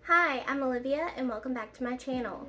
Hi, I'm Olivia and welcome back to my channel.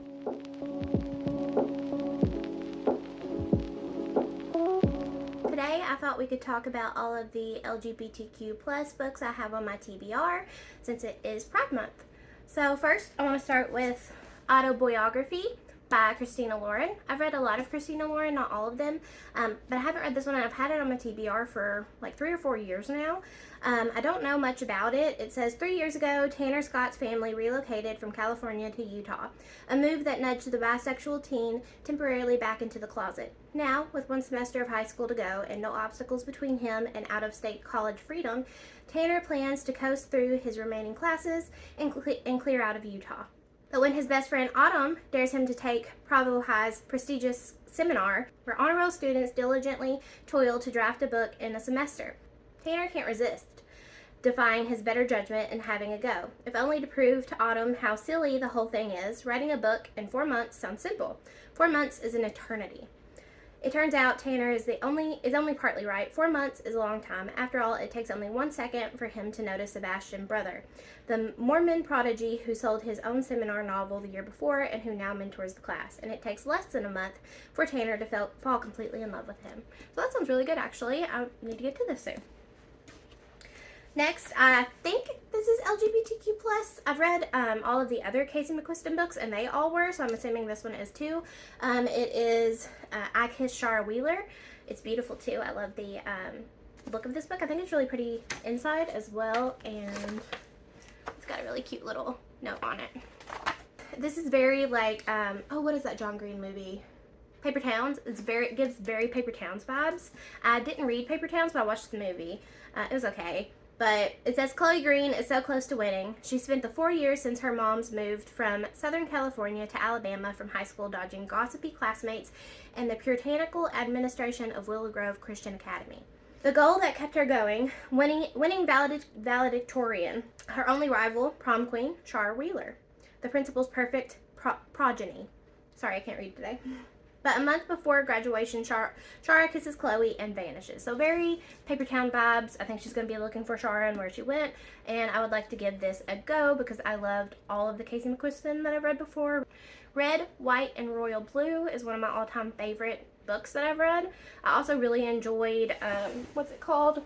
Today I thought we could talk about all of the LGBTQ plus books I have on my TBR since it is Pride Month. So first I want to start with Autobiography by Christina Lauren. I've read a lot of Christina Lauren, not all of them, but I haven't read this one and I've had it on my TBR for like 3 or 4 years now. I don't know much about it. It says 3 years ago, Tanner Scott's family relocated from California to Utah, a move that nudged the bisexual teen temporarily back into the closet. Now, with 1 semester of high school to go and no obstacles between him and out-of-state college freedom, Tanner plans to coast through his remaining classes and clear out of Utah. But when his best friend Autumn dares him to take Provo High's prestigious seminar, where honor roll students diligently toil to draft a book in a semester, Tanner can't resist, defying his better judgment and having a go. If only to prove to Autumn how silly the whole thing is, writing a book in 4 months sounds simple. 4 months is an eternity. It turns out Tanner is only partly right. 4 months is a long time. After all, it takes only 1 second for him to notice Sebastian Brother, the Mormon prodigy who sold his own seminar novel the year before and who now mentors the class. And it takes less than a month for Tanner to fall completely in love with him. So that sounds really good, actually. I need to get to this soon. Next, I think this is LGBTQ+. I've read all of the other Casey McQuiston books, and they all were, so I'm assuming this one is too. It is I Kissed Shara Wheeler. It's beautiful too. I love the look of this book. I think it's really pretty inside as well, and it's got a really cute little note on it. This is very like, oh, what is that John Green movie? Paper Towns. It gives very Paper Towns vibes. I didn't read Paper Towns, but I watched the movie. It was okay. But it says Chloe Green is so close to winning. She spent the 4 years since her mom's moved from Southern California to Alabama from high school dodging gossipy classmates and the puritanical administration of Willow Grove Christian Academy. The goal that kept her going, winning valedictorian, her only rival, prom queen, Shara Wheeler, the principal's perfect progeny. Sorry, I can't read today. But a month before graduation, Shara kisses Chloe and vanishes. So very Paper Town vibes. I think she's going to be looking for Shara and where she went. And I would like to give this a go because I loved all of the Casey McQuiston that I've read before. Red, White, and Royal Blue is one of my all-time favorite books that I've read. I also really enjoyed, what's it called?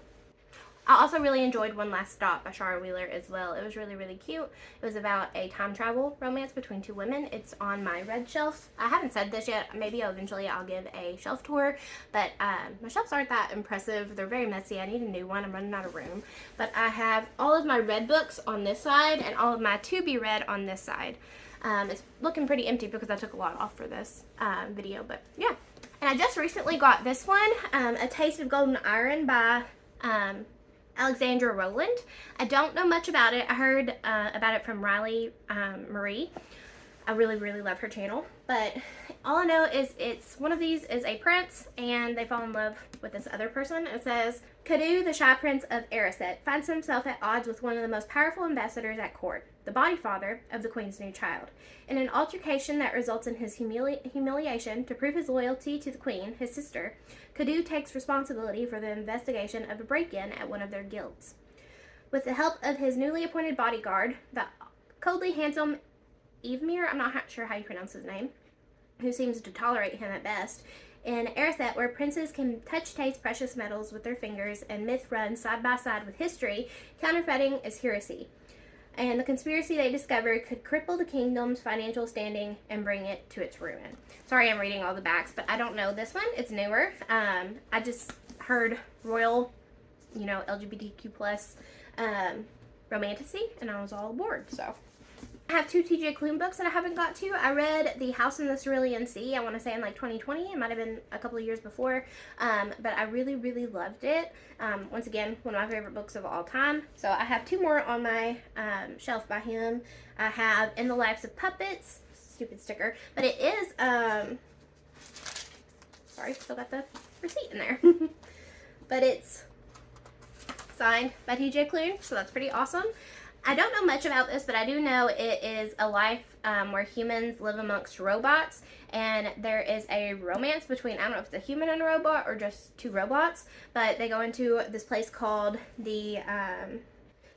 I also really enjoyed One Last Stop by Shara Wheeler as well. It was really, really cute. It was about a time travel romance between 2 women. It's on my red shelf. I haven't said this yet. Maybe eventually I'll give a shelf tour, but my shelves aren't that impressive. They're very messy. I need a new one. I'm running out of room. But I have all of my red books on this side and all of my to be read on this side. It's looking pretty empty because I took a lot off for this video, but yeah. And I just recently got this one, A Taste of Golden Iron by Alexandra Rowland. I don't know much about it. I heard about it from Riley Marie. I really, really love her channel. But all I know is one of these is a prince and they fall in love with this other person. It says, Cadu, the shy prince of Erisset, finds himself at odds with one of the most powerful ambassadors at court, the body father of the queen's new child. In an altercation that results in his humiliation, to prove his loyalty to the queen, his sister, Cadu takes responsibility for the investigation of a break-in at one of their guilds. With the help of his newly appointed bodyguard, the coldly handsome Evemir, I'm not sure how you pronounce his name, who seems to tolerate him at best, in Erisset, where princes can touch taste precious metals with their fingers and myth runs side by side with history, counterfeiting is heresy. And the conspiracy they discovered could cripple the kingdom's financial standing and bring it to its ruin. Sorry I'm reading all the backs, but I don't know this one. It's newer. I just heard royal, LGBTQ plus romantasy, and I was all aboard, so. I have 2 TJ Klune books that I haven't got to. I read The House in the Cerulean Sea, I want to say in like 2020. It might have been a couple of years before, but I really, really loved it. Once again, one of my favorite books of all time. So I have 2 more on my shelf by him. I have In the Lives of Puppets, stupid sticker, but it is, sorry, still got the receipt in there. But it's signed by TJ Klune, so that's pretty awesome. I don't know much about this, but I do know it is a life where humans live amongst robots, and there is a romance between, I don't know if it's a human and a robot or just 2 robots, but they go into this place called the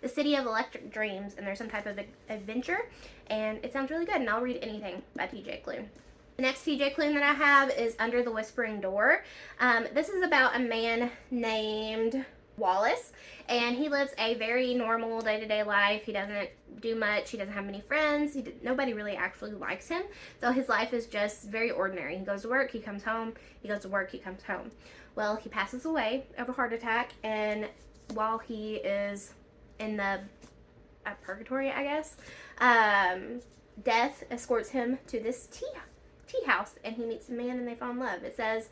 The City of Electric Dreams, and there's some type of adventure, and it sounds really good, and I'll read anything by TJ Klune. The next TJ Klune that I have is Under the Whispering Door. This is about a man named Wallace, and he lives a very normal day-to-day life. He doesn't do much. He doesn't have many friends. Nobody really actually likes him, so his life is just very ordinary. He goes to work, he comes home, he goes to work, he comes home. Well, he passes away of a heart attack, and while he is in the purgatory, I guess, death escorts him to this tea house, and he meets a man and they fall in love. It says,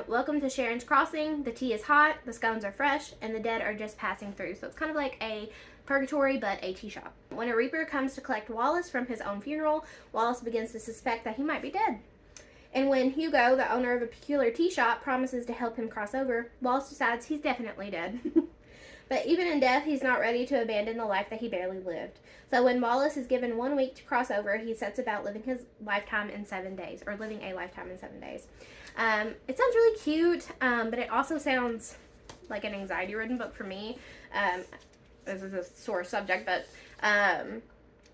welcome to Sharon's Crossing. The tea is hot, the scones are fresh, and the dead are just passing through. So it's kind of like a purgatory, but a tea shop. When a reaper comes to collect Wallace from his own funeral, Wallace begins to suspect that he might be dead. And when Hugo, the owner of a peculiar tea shop, promises to help him cross over, Wallace decides he's definitely dead. But even in death, he's not ready to abandon the life that he barely lived. So when Wallace is given 1 week to cross over, he sets about living his lifetime in 7 days, or living a lifetime in 7 days. It sounds really cute, but it also sounds like an anxiety-ridden book for me. This is a sore subject, but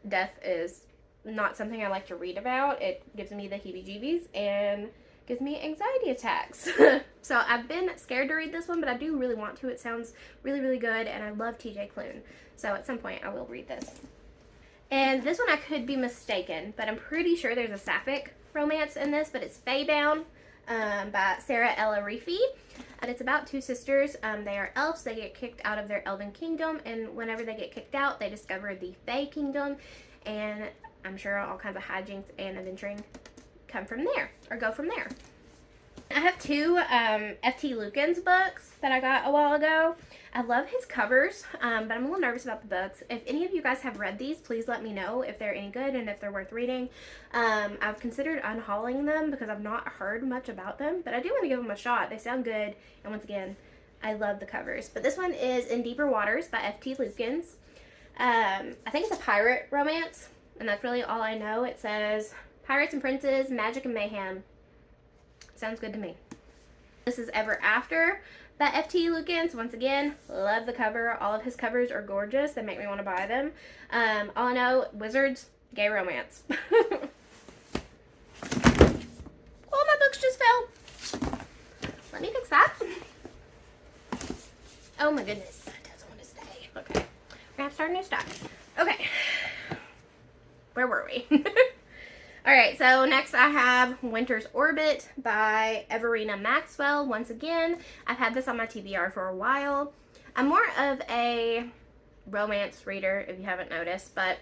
death is not something I like to read about. It gives me the heebie-jeebies and gives me anxiety attacks. So I've been scared to read this one, but I do really want to. It sounds really, really good, and I love TJ Klune. So at some point I will read this. And this one I could be mistaken, but I'm pretty sure there's a sapphic romance in this, but it's Faybound by Sarah Ella Reefy. And it's about two sisters. They are elves. They get kicked out of their elven kingdom, and whenever they get kicked out, they discover the Fae kingdom, and I'm sure all kinds of hijinks and adventuring come from there, or go from there. I have two F.T. Lukens books that I got a while ago. I love his covers, but I'm a little nervous about the books. If any of you guys have read these, please let me know if they're any good and if they're worth reading. I've considered unhauling them because I've not heard much about them, but I do want to give them a shot. They sound good, and once again, I love the covers. But this one is In Deeper Waters by F.T. Lukens. I think it's a pirate romance, and that's really all I know. It says, Pirates and Princes, Magic and Mayhem. Sounds good to me. This is Ever After by F.T. Lukens. Once again, love the cover. All of his covers are gorgeous. They make me want to buy them. All I know, wizards, gay romance. Oh, my books just fell. Let me fix that. Oh my goodness. It doesn't want to stay. Okay. We're going to have to start a new stock. Okay. Where were we? Alright, so next I have Winter's Orbit by Everina Maxwell. Once again, I've had this on my TBR for a while. I'm more of a romance reader, if you haven't noticed, but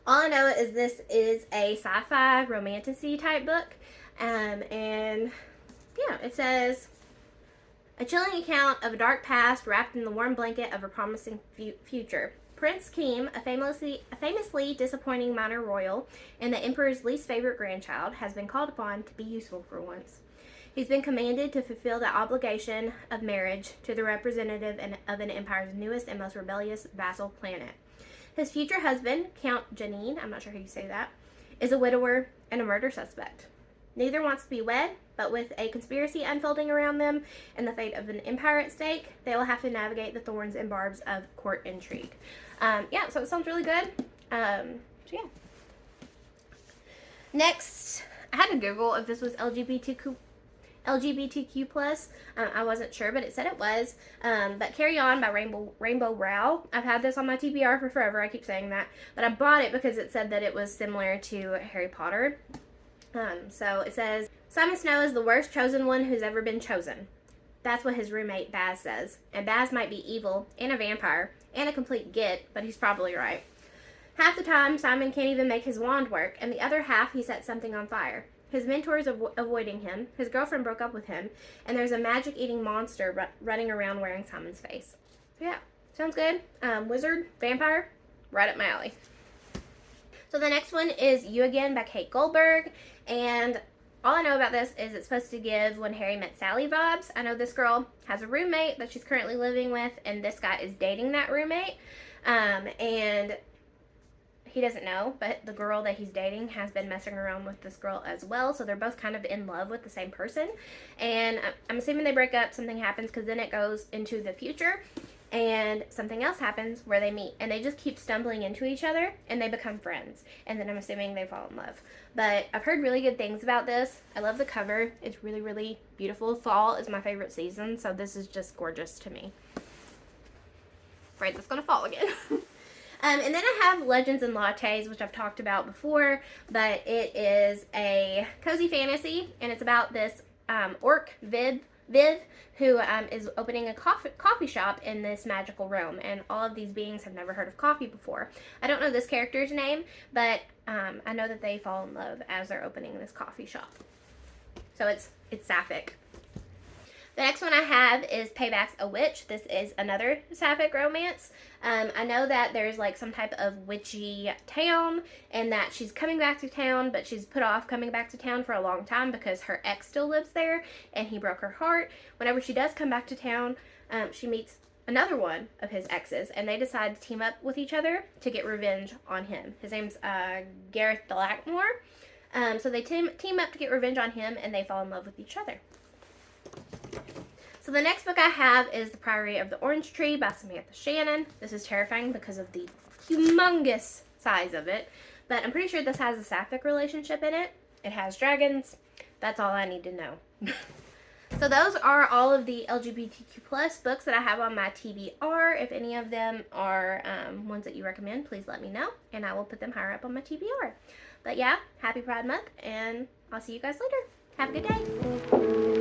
all I know is this is a sci-fi romantasy type book. And yeah, it says, a chilling account of a dark past wrapped in the warm blanket of a promising future. Prince Keem, a famously disappointing minor royal and the Emperor's least favorite grandchild, has been called upon to be useful for once. He's been commanded to fulfill the obligation of marriage to the representative of an empire's newest and most rebellious vassal planet. His future husband, Count Janine, I'm not sure how you say that, is a widower and a murder suspect. Neither wants to be wed, but with a conspiracy unfolding around them and the fate of an empire at stake, they will have to navigate the thorns and barbs of court intrigue. Yeah, so it sounds really good. So yeah. Next, I had to Google if this was LGBTQ plus. I wasn't sure, but it said it was. But Carry On by Rainbow Rowell. I've had this on my TBR for forever. I keep saying that, but I bought it because it said that it was similar to Harry Potter. So it says, Simon Snow is the worst chosen one who's ever been chosen. That's what his roommate Baz says. And Baz might be evil and a vampire and a complete git, but he's probably right. Half the time, Simon can't even make his wand work, and the other half he sets something on fire. His mentor is avoiding him, his girlfriend broke up with him, and there's a magic-eating monster running around wearing Simon's face. So yeah, sounds good. Wizard, vampire, right up my alley. So the next one is You Again by Kate Goldberg, and all I know about this is it's supposed to give When Harry Met Sally vibes. I know this girl has a roommate that she's currently living with, and this guy is dating that roommate, and he doesn't know, but the girl that he's dating has been messing around with this girl as well, so they're both kind of in love with the same person, and I'm assuming they break up, something happens, because then it goes into the future, and something else happens where they meet, and they just keep stumbling into each other, and they become friends, and then I'm assuming they fall in love. But I've heard really good things about this. I love the cover. It's really, really beautiful. Fall is my favorite season, so this is just gorgeous to me. Afraid it's gonna fall again. And then I have Legends and Lattes, which I've talked about before, but it is a cozy fantasy, and it's about this orc, Viv, who is opening a coffee shop in this magical realm, and all of these beings have never heard of coffee before. I don't know this character's name, but I know that they fall in love as they're opening this coffee shop. So it's sapphic. The next one I have is Payback's a Witch. This is another sapphic romance. I know that there's like some type of witchy town, and that she's coming back to town, but she's put off coming back to town for a long time because her ex still lives there, and he broke her heart. Whenever she does come back to town, she meets another one of his exes, and they decide to team up with each other to get revenge on him. His name's Gareth Blackmore. So they team up to get revenge on him, and they fall in love with each other. So the next book I have is The Priory of the Orange Tree by Samantha Shannon. This is terrifying because of the humongous size of it, but I'm pretty sure this has a sapphic relationship in it. It has dragons. That's all I need to know. So those are all of the LGBTQ plus books that I have on my TBR. If any of them are ones that you recommend, please let me know, and I will put them higher up on my TBR. But yeah, happy Pride Month, and I'll see you guys later. Have a good day.